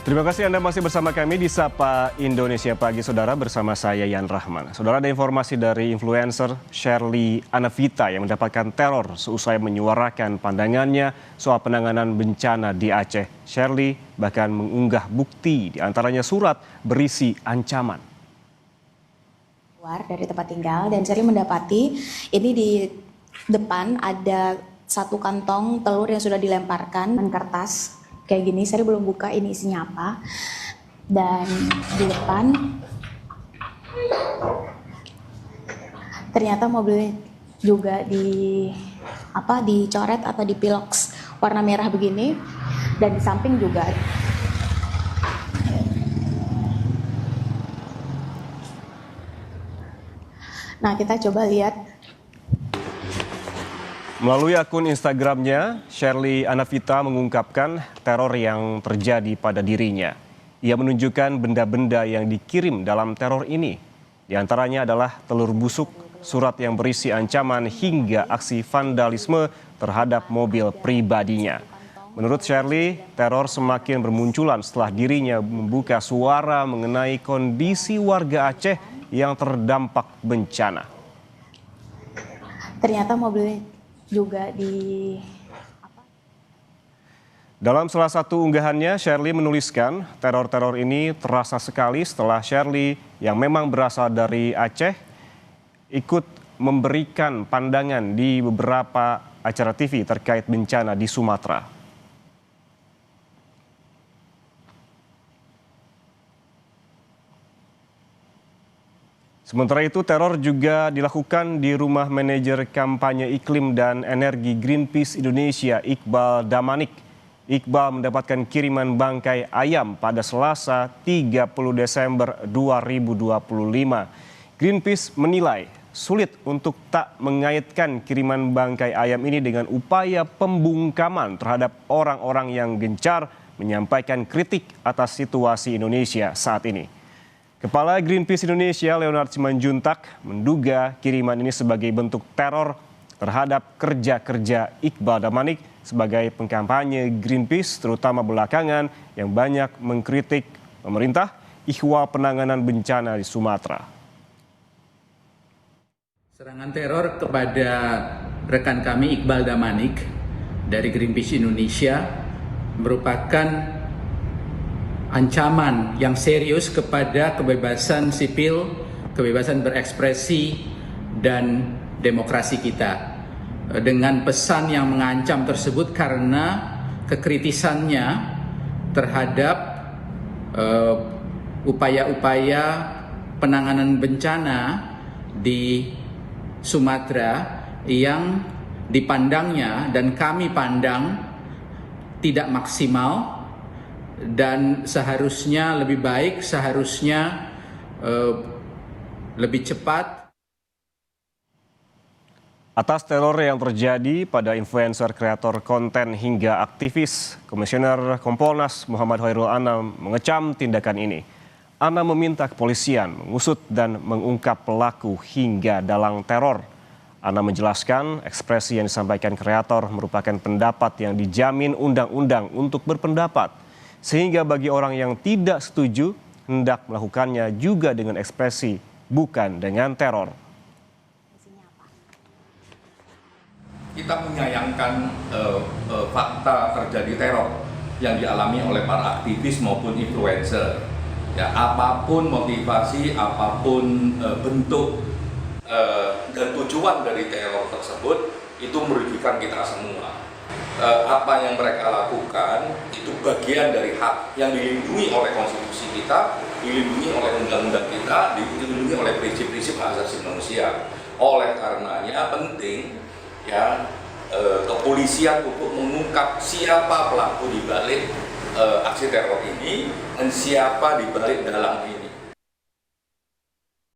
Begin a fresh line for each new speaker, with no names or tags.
Terima kasih Anda masih bersama kami di Sapa Indonesia Pagi, Saudara, bersama saya Yan Rahman. Saudara, ada informasi dari influencer Shirley Anavita yang mendapatkan teror seusai menyuarakan pandangannya soal penanganan bencana di Aceh. Shirley bahkan mengunggah bukti, diantaranya surat berisi ancaman.
Keluar dari tempat tinggal dan Shirley mendapati ini di depan ada satu kantong telur yang sudah dilemparkan dan kertas. Kayak gini, saya belum buka ini isinya apa. Dan di depan ternyata mobilnya juga dicoret atau dipiloks warna merah begini, dan di samping juga. Nah, kita coba lihat.
Melalui akun Instagramnya, Shirley Anavita mengungkapkan teror yang terjadi pada dirinya. Ia menunjukkan benda-benda yang dikirim dalam teror ini. Di antaranya adalah telur busuk, surat yang berisi ancaman hingga aksi vandalisme terhadap mobil pribadinya. Menurut Shirley, teror semakin bermunculan setelah dirinya membuka suara mengenai kondisi warga Aceh yang terdampak bencana.
Ternyata mobilnya juga
Dalam salah satu unggahannya, Shirley menuliskan teror-teror ini terasa sekali setelah Shirley yang memang berasal dari Aceh ikut memberikan pandangan di beberapa acara TV terkait bencana di Sumatera. Sementara itu, teror juga dilakukan di rumah manajer kampanye iklim dan energi Greenpeace Indonesia, Iqbal Damanik. Iqbal mendapatkan kiriman bangkai ayam pada Selasa 30 Desember 2025. Greenpeace menilai sulit untuk tak mengaitkan kiriman bangkai ayam ini dengan upaya pembungkaman terhadap orang-orang yang gencar menyampaikan kritik atas situasi Indonesia saat ini. Kepala Greenpeace Indonesia, Leonard Simanjuntak, menduga kiriman ini sebagai bentuk teror terhadap kerja-kerja Iqbal Damanik sebagai pengkampanye Greenpeace, terutama belakangan yang banyak mengkritik pemerintah ihwal penanganan bencana di Sumatera.
Serangan teror kepada rekan kami Iqbal Damanik dari Greenpeace Indonesia merupakan ancaman yang serius kepada kebebasan sipil, kebebasan berekspresi, dan demokrasi kita. Dengan pesan yang mengancam tersebut karena kekritisannya terhadap upaya-upaya penanganan bencana di Sumatera yang dipandangnya dan kami pandang tidak maksimal, dan seharusnya lebih baik, seharusnya lebih cepat.
Atas teror yang terjadi pada influencer, kreator konten hingga aktivis, Komisioner Kompolnas Muhammad Hoirul Anam mengecam tindakan ini. Anam meminta kepolisian mengusut dan mengungkap pelaku hingga dalang teror. Anam menjelaskan ekspresi yang disampaikan kreator merupakan pendapat yang dijamin undang-undang untuk berpendapat. Sehingga bagi orang yang tidak setuju, hendak melakukannya juga dengan ekspresi, bukan dengan teror.
Kita menyayangkan fakta terjadi teror yang dialami oleh para aktivis maupun influencer. Ya, apapun motivasi, apapun bentuk dan tujuan dari teror tersebut, itu merugikan kita semua. Apa yang mereka lakukan itu bagian dari hak yang dilindungi oleh konstitusi kita, dilindungi oleh undang-undang kita, dilindungi oleh prinsip-prinsip hak asasi manusia. Oleh karenanya penting ya kepolisian untuk mengungkap siapa pelaku di balik aksi teror ini dan siapa di balik dalang ini.